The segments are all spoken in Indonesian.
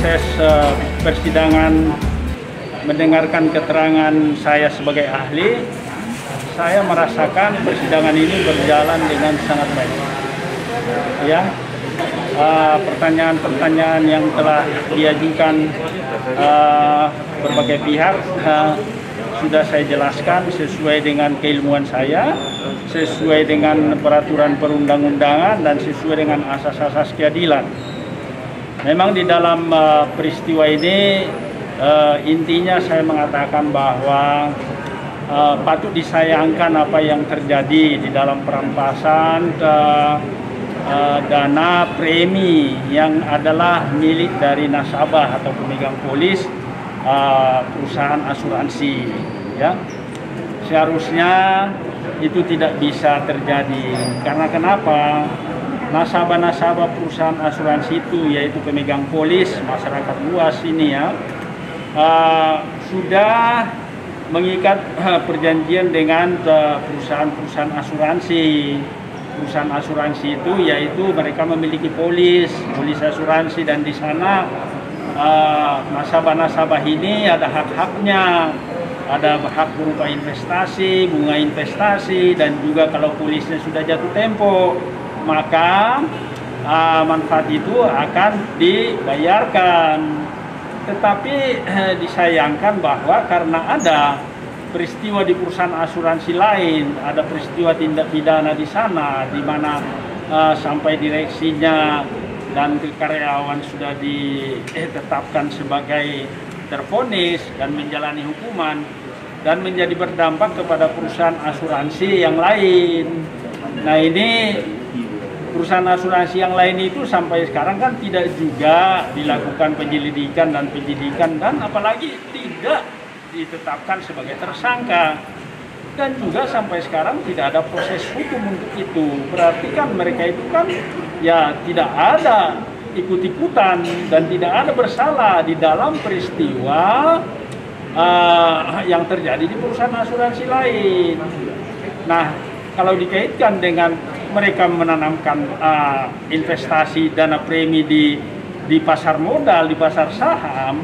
proses persidangan mendengarkan keterangan saya sebagai ahli, saya merasakan persidangan ini berjalan dengan sangat baik. Ya, pertanyaan-pertanyaan yang telah diajukan berbagai pihak sudah saya jelaskan sesuai dengan keilmuan saya, sesuai dengan peraturan perundang-undangan dan sesuai dengan asas-asas keadilan. Memang di dalam peristiwa ini intinya saya mengatakan bahwa patut disayangkan apa yang terjadi di dalam perampasan dana premi yang adalah milik dari nasabah atau pemegang polis perusahaan asuransi. Ya, seharusnya itu tidak bisa terjadi. Karena kenapa? Nasabah-nasabah perusahaan asuransi itu, yaitu pemegang polis, masyarakat luas ini ya, sudah mengikat perjanjian dengan perusahaan-perusahaan asuransi. Perusahaan asuransi itu yaitu mereka memiliki polis asuransi, dan di sana nasabah-nasabah ini ada hak-haknya, ada hak berupa investasi, bunga investasi, dan juga kalau polisnya sudah jatuh tempo, maka manfaat itu akan dibayarkan. Tetapi disayangkan bahwa karena ada peristiwa di perusahaan asuransi lain, ada peristiwa tindak pidana di sana, di mana sampai direksinya dan karyawan sudah ditetapkan sebagai tervonis dan menjalani hukuman, dan menjadi berdampak kepada perusahaan asuransi yang lain. Nah, ini perusahaan asuransi yang lain itu sampai sekarang kan tidak juga dilakukan penyelidikan dan penyidikan, dan apalagi tidak ditetapkan sebagai tersangka, dan juga sampai sekarang tidak ada proses hukum untuk itu. Berarti kan mereka itu kan ya tidak ada ikut-ikutan dan tidak ada bersalah di dalam peristiwa yang terjadi di perusahaan asuransi lain. Nah, kalau dikaitkan dengan mereka menanamkan investasi dana premi di pasar modal, di pasar saham,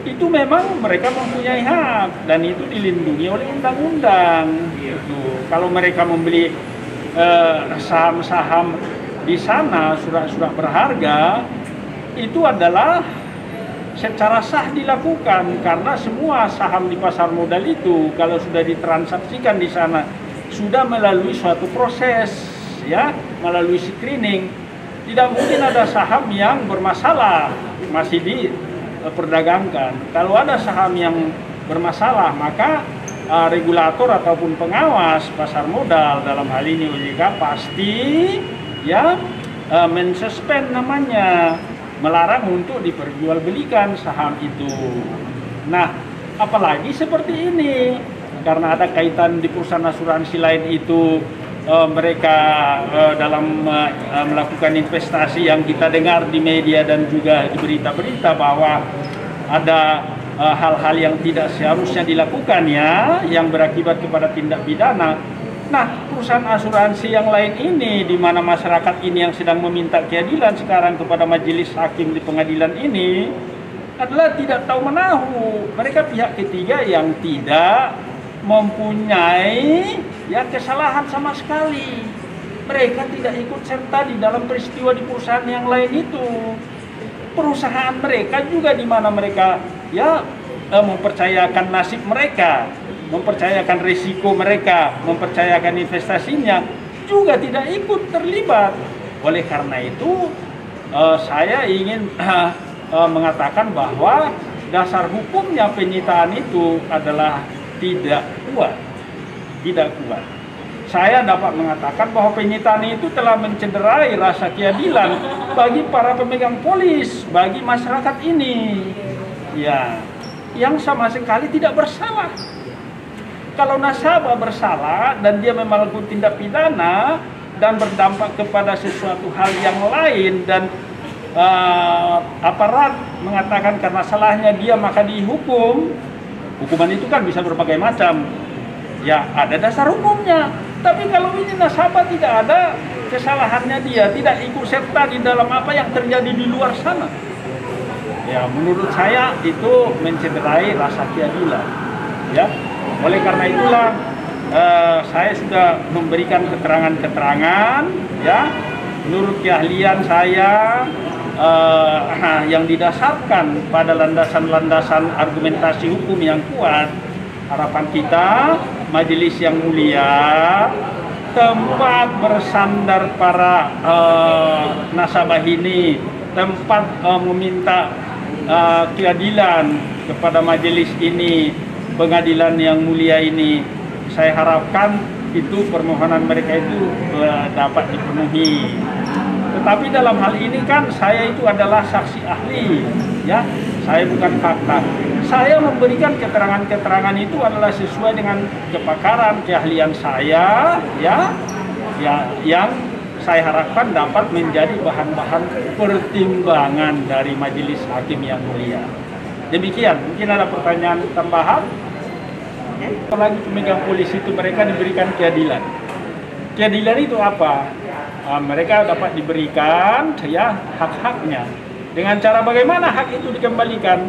itu memang mereka mempunyai hak dan itu dilindungi oleh undang-undang. Gitu. Kalau mereka membeli saham-saham di sana, surat-surat berharga, itu adalah secara sah dilakukan, karena semua saham di pasar modal itu kalau sudah ditransaksikan di sana sudah melalui suatu proses, ya, melalui screening. Tidak mungkin ada saham yang bermasalah masih diperdagangkan. Kalau ada saham yang bermasalah, maka regulator ataupun pengawas pasar modal, dalam hal ini OJK, pasti ya mensuspend namanya, melarang untuk diperjualbelikan saham itu. Nah, apalagi seperti ini, karena ada kaitan di perusahaan asuransi lain itu, mereka dalam melakukan investasi yang kita dengar di media dan juga di berita-berita bahwa ada hal-hal yang tidak seharusnya dilakukan, ya, yang berakibat kepada tindak pidana. Nah, perusahaan asuransi yang lain ini, di mana masyarakat ini yang sedang meminta keadilan sekarang kepada majelis hakim di pengadilan ini, adalah tidak tahu menahu. Mereka pihak ketiga yang tidak mempunyai ya kesalahan sama sekali. Mereka tidak ikut serta di dalam peristiwa di perusahaan yang lain itu. Perusahaan mereka juga di mana mereka ya mempercayakan nasib mereka, mempercayakan risiko mereka, mempercayakan investasinya, juga tidak ikut terlibat. Oleh karena itu saya ingin mengatakan bahwa dasar hukumnya penyitaan itu adalah tidak kuat. Saya dapat mengatakan bahwa penyitaan itu telah mencederai rasa keadilan bagi para pemegang polis, bagi masyarakat ini, ya, yang sama sekali tidak bersalah. Kalau nasabah bersalah dan dia melakukan tindak pidana dan berdampak kepada sesuatu hal yang lain, dan aparat mengatakan karena salahnya dia maka dihukum, hukuman itu kan bisa berbagai macam, ya, ada dasar hukumnya. Tapi kalau ini nasabah tidak ada kesalahannya, dia tidak ikut serta di dalam apa yang terjadi di luar sana, Ya, menurut saya itu mencederai rasa keadilan. Ya, oleh karena itulah saya sudah memberikan keterangan-keterangan, ya, menurut keahlian saya yang didasarkan pada landasan-landasan argumentasi hukum yang kuat. Harapan kita, majelis yang mulia, tempat bersandar para nasabah ini, tempat meminta keadilan kepada majelis ini, pengadilan yang mulia ini. Saya harapkan itu permohonan mereka itu dapat dipenuhi. Tetapi dalam hal ini kan saya itu adalah saksi ahli, ya. Saya bukan fakta. Saya memberikan keterangan-keterangan itu adalah sesuai dengan kepakaran, keahlian saya, ya, yang saya harapkan dapat menjadi bahan-bahan pertimbangan dari majelis hakim yang mulia. Demikian, mungkin ada pertanyaan tambahan. Apalagi pemegang polisi itu mereka diberikan keadilan. Keadilan itu apa? Mereka dapat diberikan, ya, hak-haknya. Dengan cara bagaimana hak itu dikembalikan?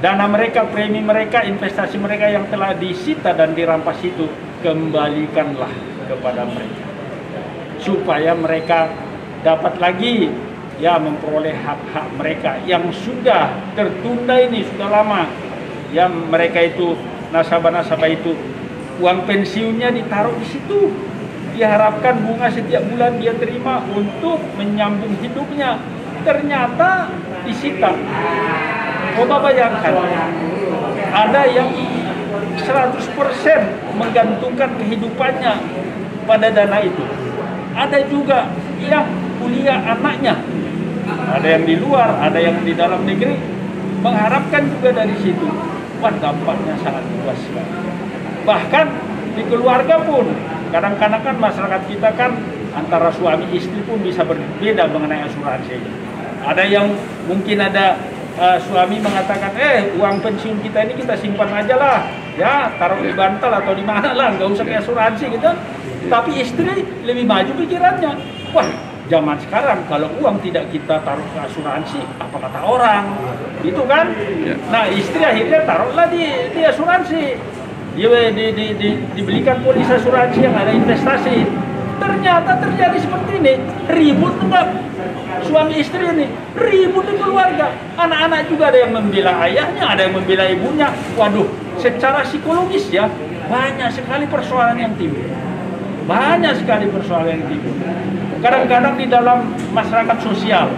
Dana mereka, premi mereka, investasi mereka yang telah disita dan dirampas itu, kembalikanlah kepada mereka. Supaya mereka dapat lagi, ya, memperoleh hak-hak mereka yang sudah tertunda ini sudah lama. Ya, mereka itu nasabah-nasabah itu uang pensiunnya ditaruh di situ. Diharapkan bunga setiap bulan dia terima untuk menyambung hidupnya. Ternyata disita. Coba bayangkan, ada yang 100% menggantungkan kehidupannya pada dana itu. Ada juga yang kuliah anaknya. Ada yang di luar, ada yang di dalam negeri, mengharapkan juga dari situ. Wah, dampaknya sangat luas sekali. Bahkan di keluarga pun, kadang-kadang kan masyarakat kita kan antara suami istri pun bisa berbeda mengenai asuransi. Ada yang mungkin ada suami mengatakan, uang pensiun kita ini kita simpan aja lah, ya, taruh di bantal atau di mana lah, nggak usah ke asuransi gitu. Tapi istri lebih maju pikirannya. Wah, zaman sekarang kalau uang tidak kita taruh ke asuransi, apa kata orang, gitu kan? Nah, istri akhirnya taruhlah di asuransi. Dia dibelikan polis asuransi yang ada investasi. Ternyata terjadi seperti ini, ribut enggak? Suami istri ini ribut di keluarga. Anak-anak juga ada yang membela ayahnya, ada yang membela ibunya. Waduh, secara psikologis ya banyak sekali persoalan yang timbul. Banyak sekali persoalan yang timbul. Kadang-kadang di dalam masyarakat sosial,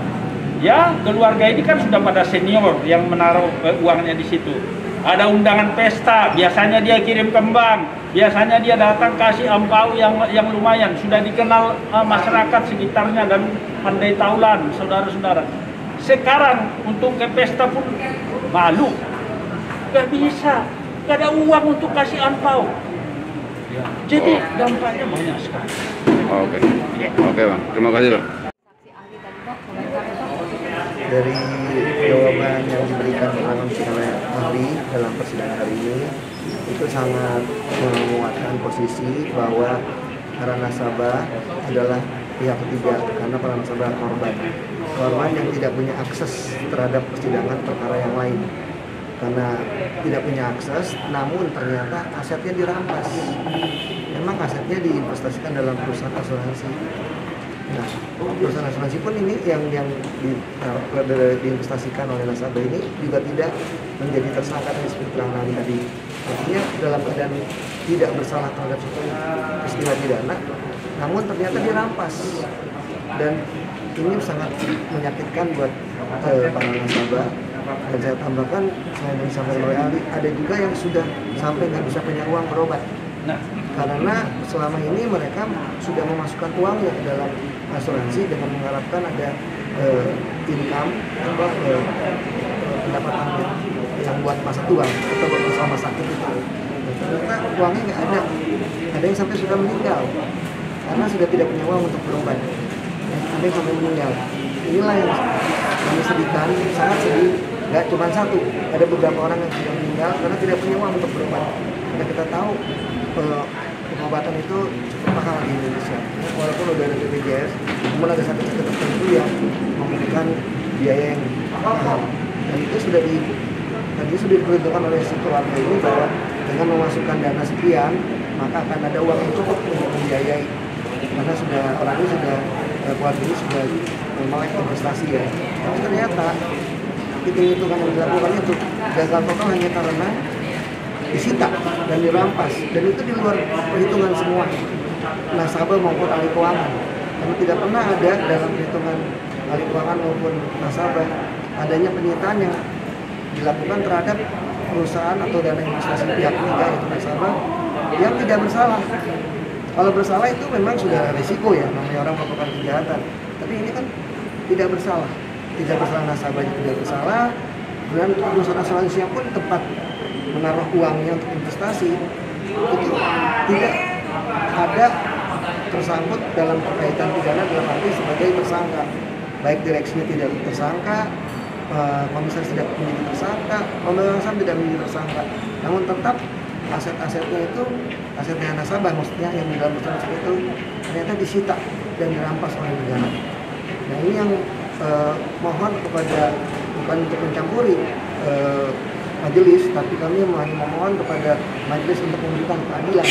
ya, keluarga ini kan sudah pada senior yang menaruh uangnya di situ. Ada undangan pesta, biasanya dia kirim kembang, biasanya dia datang kasih ampau yang lumayan, sudah dikenal masyarakat sekitarnya dan pandai taulan, saudara-saudara. Sekarang untuk ke pesta pun malu, gak bisa, gak ada uang untuk kasih ampau. Jadi dampaknya banyak sekali. Oke, Bang, terima kasih, Bang. Dari jawaban yang diberikan oleh ahli dalam persidangan hari ini itu sangat menguatkan posisi bahwa para nasabah adalah pihak ketiga, karena para nasabah korban yang tidak punya akses terhadap persidangan perkara yang lain, karena tidak punya akses, namun ternyata asetnya dirampas. Memang asetnya diinvestasikan dalam perusahaan asuransi. Nah, perusahaan asuransi pun ini yang diinvestasikan oleh nasabah ini juga tidak menjadi tersangka dari seperti terang tadi. Artinya dalam keadaan tidak bersalah terhadap suatu peristiwa pidana, namun ternyata dirampas. Dan ini sangat menyakitkan buat para nasabah. Dan saya tambahkan, saya yang disampaikan oleh ahli, ada juga yang sudah sampai nggak bisa punya uang berobat. Nah, karena selama ini mereka sudah memasukkan uangnya ke dalam asuransi dengan mengharapkan ada income atau pendapatan yang buat masa tua atau buat masa sakit itu. Nah, ternyata uangnya nggak ada. Ada yang sampai sudah meninggal karena sudah tidak punya uang untuk berobat. Ada yang sampai meninggal. Inilah yang kami sedihkan, sangat sedih. Nggak cuma satu, ada beberapa orang yang sudah meninggal karena tidak punya uang untuk berobat. Karena kita tahu pengobatan itu cukup mahal di Indonesia. Walaupun udah ada BPJS, namun ada sakit-sakit tertentu yang membutuhkan biaya yang mahal. dan itu sudah diperhitungkan oleh si keluarga ini bahwa dengan memasukkan dana sekian maka akan ada uang yang cukup untuk membiayai, karena orang ini sudah keluarga ini sudah melek investasi ya. Tapi ternyata hitung-hitungan yang dilakukan itu gagal total hanya karena disita dan dirampas, dan itu di luar perhitungan semua nasabah maupun ahli keuangan. Karena tidak pernah ada dalam perhitungan ahli keuangan maupun nasabah adanya penyitaan yang dilakukan terhadap perusahaan atau dana investasi pihak ketiga yaitu nasabah yang tidak bersalah. Kalau bersalah itu memang sudah risiko ya, namanya orang melakukan kejahatan. Tapi ini kan tidak bersalah nasabahnya tidak bersalah, dan perusahaan asuransinya pun tempat menaruh uangnya untuk investasi itu tidak ada tersangkut dalam kaitan pidana dalam arti sebagai tersangka, baik direksinya tidak tersangka, komisaris tidak menjadi tersangka, pemegang saham tidak menjadi tersangka, namun tetap aset-asetnya itu, asetnya nasabah maksudnya yang di dalam asuransi itu ternyata disita dan dirampas oleh negara. Nah ini yang mohon kepada, bukan untuk mencampuri majelis, tapi kami memohon kepada majelis untuk memberikan keadilan,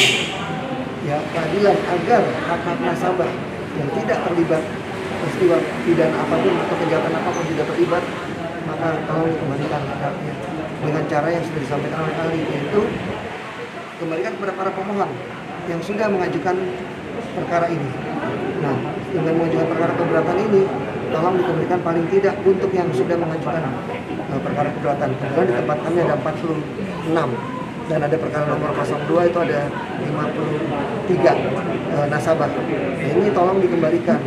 ya keadilan agar hak-hak nasabah yang tidak terlibat peristiwa pidana apapun atau kejahatan apapun tidak terlibat, maka tolong dikembalikan hak-haknya dengan cara yang sudah disampaikan oleh ahli, yaitu kembalikan kepada para pemohon yang sudah mengajukan perkara ini. Nah, dengan mengajukan perkara keberatan ini, tolong dikembalikan paling tidak untuk yang sudah mengajukan perkara keberatan. Kemudian di tempat kami ada 46 dan ada perkara nomor 02 itu ada 53 nasabah. Nah, ini tolong dikembalikan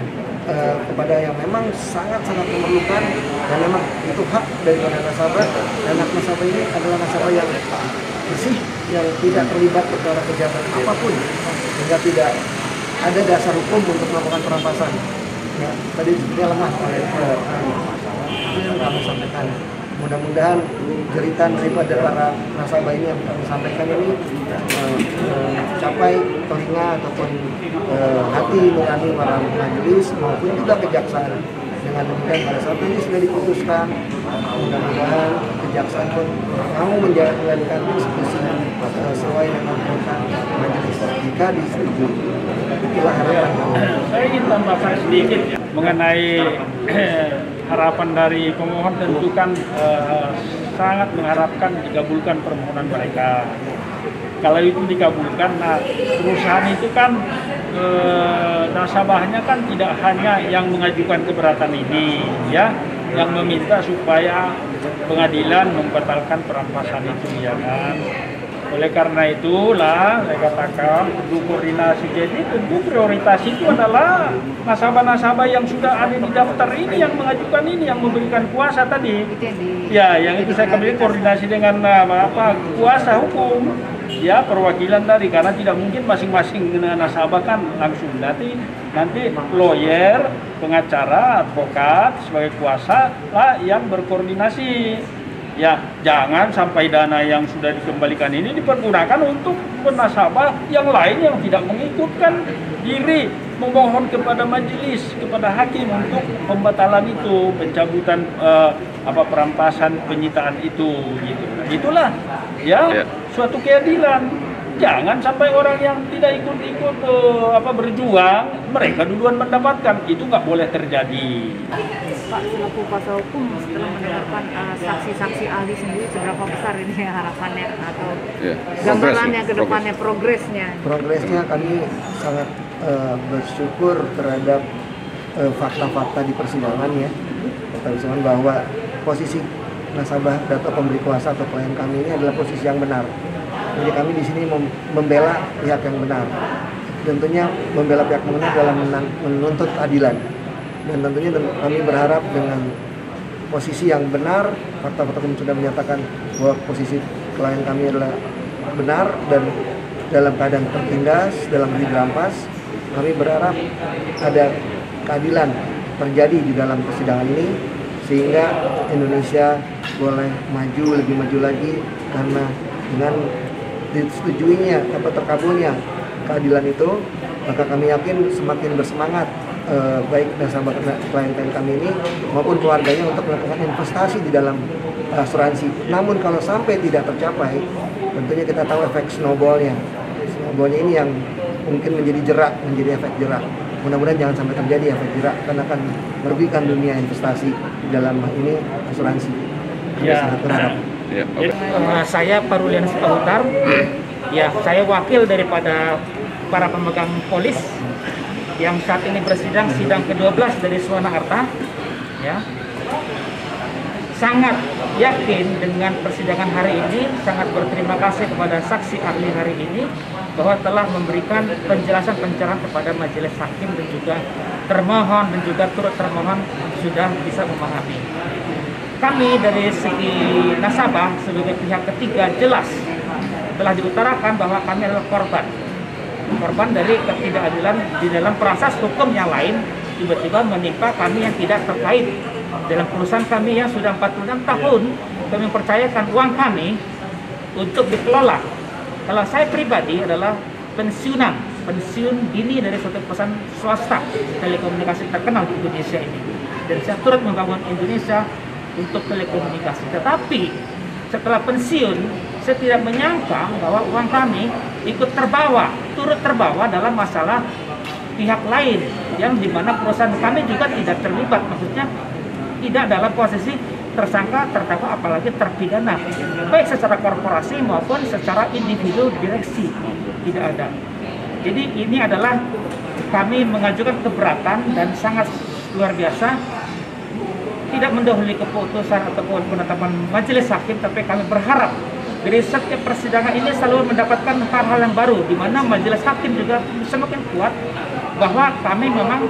kepada yang memang sangat-sangat memerlukan, dan memang itu hak daripada nasabah, dan hak nasabah ini adalah nasabah yang bersih, yang tidak terlibat perkara kejahatan apapun, sehingga tidak ada dasar hukum untuk melakukan perampasan. Ya, tadi sebenarnya lemah oleh itu yang kami sampaikan. Mudah-mudahan jeritan daripada para nasabah ini yang kami sampaikan ini capai telinga ataupun hati nurani para majelis maupun juga kejaksaan. Dengan demikian pada saat ini sudah diputuskan, mudah-mudahan kejaksaan pun mau menjalankan eksekusi sesuai dengan putusan majelis jika disetujui. Itulah harapan kami. Saya ingin tambahkan sedikit ya, mengenai harapan dari pemohon. Tentu kan sangat mengharapkan dikabulkan permohonan mereka. Kalau itu dikabulkan, nah perusahaan itu kan nasabahnya kan tidak hanya yang mengajukan keberatan ini, ya, yang meminta supaya pengadilan membatalkan perampasan itu, ya kan. Oleh karena itulah saya katakan perlu koordinasi. Jadi tentu prioritas itu adalah nasabah-nasabah yang sudah ada di daftar ini, yang mengajukan ini, yang memberikan kuasa tadi. Ya, yang itu saya kembali koordinasi dengan kuasa hukum, ya, perwakilan dari, karena tidak mungkin masing-masing nasabah kan langsung, nanti lawyer, pengacara, advokat sebagai kuasa lah yang berkoordinasi. Ya, jangan sampai dana yang sudah dikembalikan ini dipergunakan untuk nasabah yang lain yang tidak mengikutkan diri memohon kepada majelis, kepada hakim untuk pembatalan itu, pencabutan perampasan, penyitaan itu, gitu. Itulah ya suatu keadilan. Jangan sampai orang yang tidak ikut-ikut berjuang, mereka duluan mendapatkan. Itu nggak boleh terjadi. Pak, selaku kuasa hukum, setelah mendengarkan saksi-saksi ahli sendiri, seberapa besar ini harapannya atau gambarannya ke depannya, progresnya? Progresnya kami sangat bersyukur terhadap fakta-fakta di persidangan, ya. Persidangan bahwa posisi nasabah atau pemberi kuasa atau klien kami ini adalah posisi yang benar. Jadi kami di sini membela pihak yang benar. Tentunya membela pihak yang benar dalam menuntut keadilan. Dan tentunya kami berharap dengan posisi yang benar, fakta-fakta kami sudah menyatakan bahwa posisi klien kami adalah benar dan dalam keadaan tertindas, dalam dirampas. Kami berharap ada keadilan terjadi di dalam persidangan ini, sehingga Indonesia boleh maju, lebih maju lagi, karena dengan disetujuinya atau terkabulnya keadilan itu, maka kami yakin semakin bersemangat baik nasabah klien kami ini maupun keluarganya untuk melakukan investasi di dalam asuransi. Namun kalau sampai tidak tercapai, tentunya kita tahu efek snowballnya. Snowballnya ini yang mungkin menjadi efek jerak. Mudah-mudahan jangan sampai terjadi efek jerak karena akan merugikan dunia investasi dalam ini asuransi. Ya. Sangat berharap. Ya, oke. Saya Parulian Sitahutar. Ya, saya wakil daripada para pemegang polis yang saat ini bersidang sidang ke-12 dari Suwana Arta. Ya. Sangat yakin dengan persidangan hari ini, sangat berterima kasih kepada saksi ahli hari ini bahwa telah memberikan penjelasan-pencerahan kepada majelis hakim dan juga termohon dan juga turut termohon sudah bisa memahami. Kami dari segi nasabah sebagai pihak ketiga jelas telah diutarakan bahwa kami adalah korban dari ketidakadilan di dalam proses hukum yang lain tiba-tiba menimpa kami yang tidak terkait. Dalam perusahaan kami yang sudah 46 tahun, kami mempercayakan uang kami untuk dikelola. Kalau saya pribadi adalah pensiun dini dari suatu perusahaan swasta telekomunikasi terkenal di Indonesia ini. Dan saya turut membangun Indonesia untuk telekomunikasi. Tetapi setelah pensiun, saya tidak menyangka bahwa uang kami turut terbawa dalam masalah pihak lain yang dimana perusahaan kami juga tidak terlibat, maksudnya tidak dalam posisi tersangka, terdakwa, apalagi terpidana, baik secara korporasi maupun secara individu direksi, tidak ada. Jadi ini adalah kami mengajukan keberatan dan sangat luar biasa, tidak mendahului keputusan ataupun penetapan majelis hakim, tapi kami berharap dari setiap persidangan ini selalu mendapatkan hal-hal yang baru, di mana majelis hakim juga semakin kuat bahwa kami memang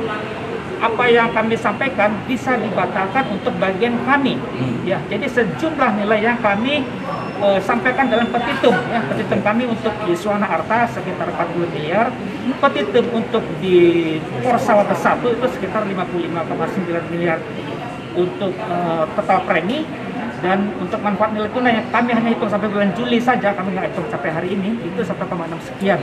apa yang kami sampaikan bisa dibatalkan untuk bagian kami. Ya, jadi sejumlah nilai yang kami sampaikan dalam petitum, ya, petitum kami untuk di Suwana Arta sekitar 40 miliar, petitum untuk di Porsawata 1 itu sekitar 55,9 miliar untuk total premi, dan untuk manfaat nilai tunai yang kami hanya hitung sampai bulan Juli saja, kami nggak hitung sampai hari ini, itu 1,6 sekian.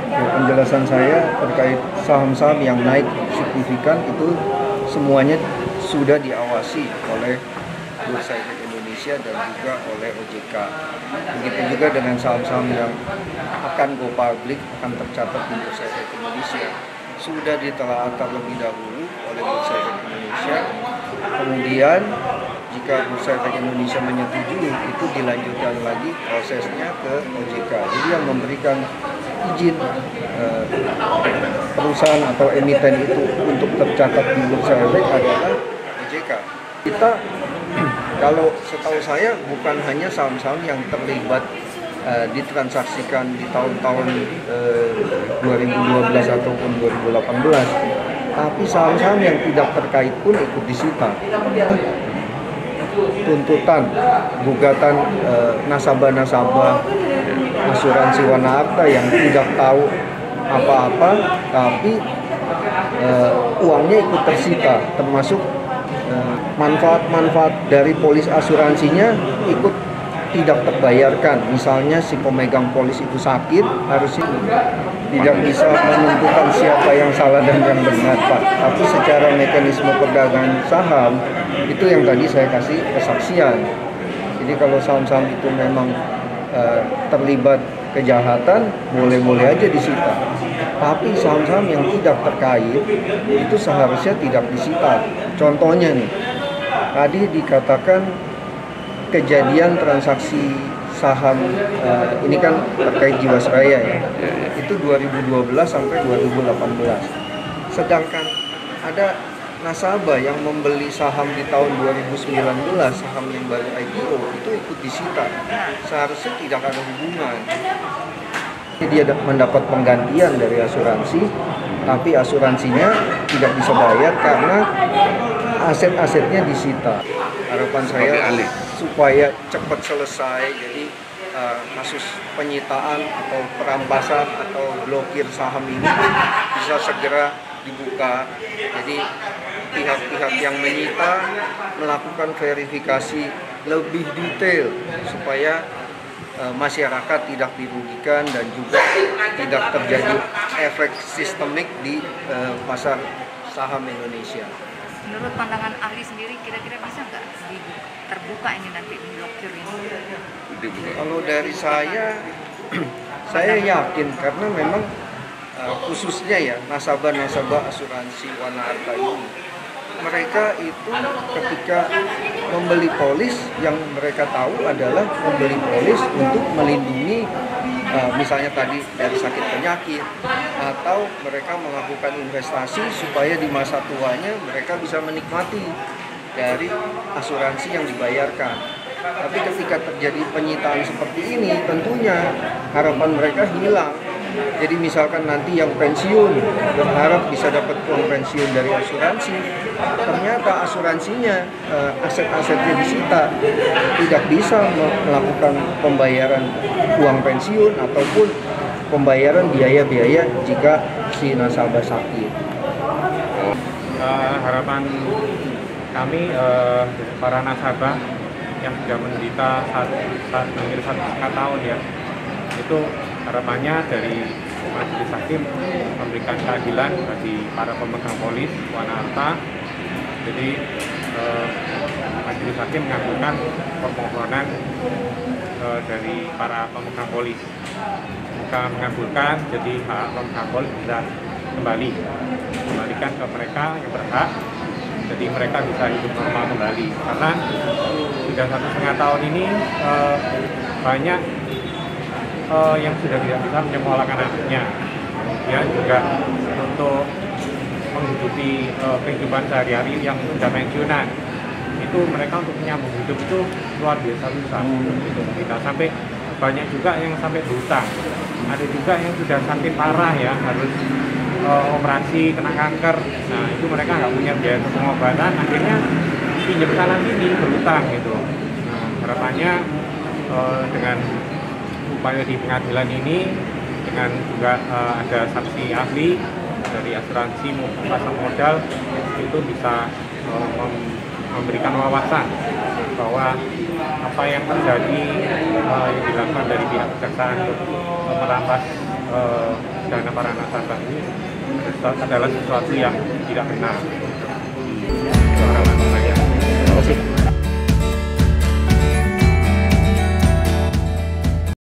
Ya, penjelasan saya terkait saham-saham yang naik signifikan itu semuanya sudah diawasi oleh Bursa Efek Indonesia dan juga oleh OJK. Begitu juga dengan saham-saham yang akan go public, akan tercatat di Bursa Efek Indonesia, sudah ditelaah terlebih dahulu oleh Bursa Efek Indonesia. Kemudian jika Bursa Efek Indonesia menyetujui, itu dilanjutkan lagi prosesnya ke OJK. Jadi yang memberikan izin perusahaan atau emiten itu untuk tercatat di Bursa Efek adalah OJK. Kita kalau setahu saya bukan hanya saham-saham yang terlibat ditransaksikan di tahun-tahun 2012 ataupun 2018, tapi saham-saham yang tidak terkait pun ikut disita. Tuntutan gugatan nasabah-nasabah asuransi Wana Arta yang tidak tahu apa-apa, tapi uangnya ikut tersita, termasuk manfaat-manfaat dari polis asuransinya ikut tidak terbayarkan. Misalnya si pemegang polis itu sakit, harusnya tidak bisa menentukan siapa yang salah dan yang benar, Pak. Tapi secara mekanisme perdagangan saham, itu yang tadi saya kasih kesaksian. Jadi kalau saham-saham itu memang terlibat kejahatan, boleh-boleh aja disita. Tapi saham-saham yang tidak terkait, itu seharusnya tidak disita. Contohnya nih, tadi dikatakan kejadian transaksi saham ini kan terkait Jiwasraya ya, itu 2012 sampai 2018. Sedangkan ada nasabah yang membeli saham di tahun 2019, saham yang baru IPO, itu ikut disita. Seharusnya tidak ada hubungan. Dia mendapat penggantian dari asuransi, tapi asuransinya tidak bisa bayar karena aset-asetnya disita. Harapan saya supaya cepat selesai, jadi kasus penyitaan atau perampasan atau blokir saham ini bisa segera dibuka. Jadi pihak-pihak yang menyita melakukan verifikasi lebih detail supaya masyarakat tidak dirugikan dan juga tidak terjadi efek sistemik di pasar saham Indonesia. Menurut pandangan ahli sendiri, kira-kira bisa nggak terbuka ini nanti blokir ini? Kalau dari saya yakin karena memang khususnya ya nasabah-nasabah asuransi Wana Arta ini, mereka itu ketika membeli polis yang mereka tahu adalah membeli polis untuk melindungi misalnya tadi dari sakit penyakit, atau mereka melakukan investasi supaya di masa tuanya mereka bisa menikmati dari asuransi yang dibayarkan. Tapi ketika terjadi penyitaan seperti ini, tentunya harapan mereka hilang. Jadi misalkan nanti yang pensiun berharap bisa dapat uang pensiun dari asuransi, ternyata asuransinya aset-asetnya disita, tidak bisa melakukan pembayaran uang pensiun ataupun pembayaran biaya-biaya jika si nasabah sakit. Harapan kami para nasabah yang sudah menderita hampir 1,5 tahun ya, itu harapannya dari Majelis Hakim memberikan keadilan bagi para pemegang polis Wana Arta. Jadi Majelis Hakim mengabulkan permohonan dari para pemegang polis. Jika mengabulkan, jadi hak pemegang polis bisa kembalikan ke mereka yang berhak. Jadi mereka bisa hidup normal kembali. Karena sudah 1,5 tahun ini banyak yang sudah tidak bisa menyekolahkan anaknya, kemudian juga untuk menghidupi kehidupan sehari-hari yang sudah pensiunan, itu mereka untuk menyambung hidup itu luar biasa susah. Itu kita sampai banyak juga yang sampai berhutang, ada juga yang sudah sakit parah ya, harus operasi kena kanker. Nah itu mereka nggak punya biaya untuk pengobatan, akhirnya pinjam sana sini berhutang gitu. Nah harapannya dengan upaya di pengadilan ini, dengan juga ada saksi ahli dari asuransi maupun pasar modal, itu bisa memberikan wawasan bahwa apa yang terjadi yang dilakukan dari pihak kejaksaan untuk merampas dana para nasabah ini adalah sesuatu yang tidak benar. Itu harapan saya.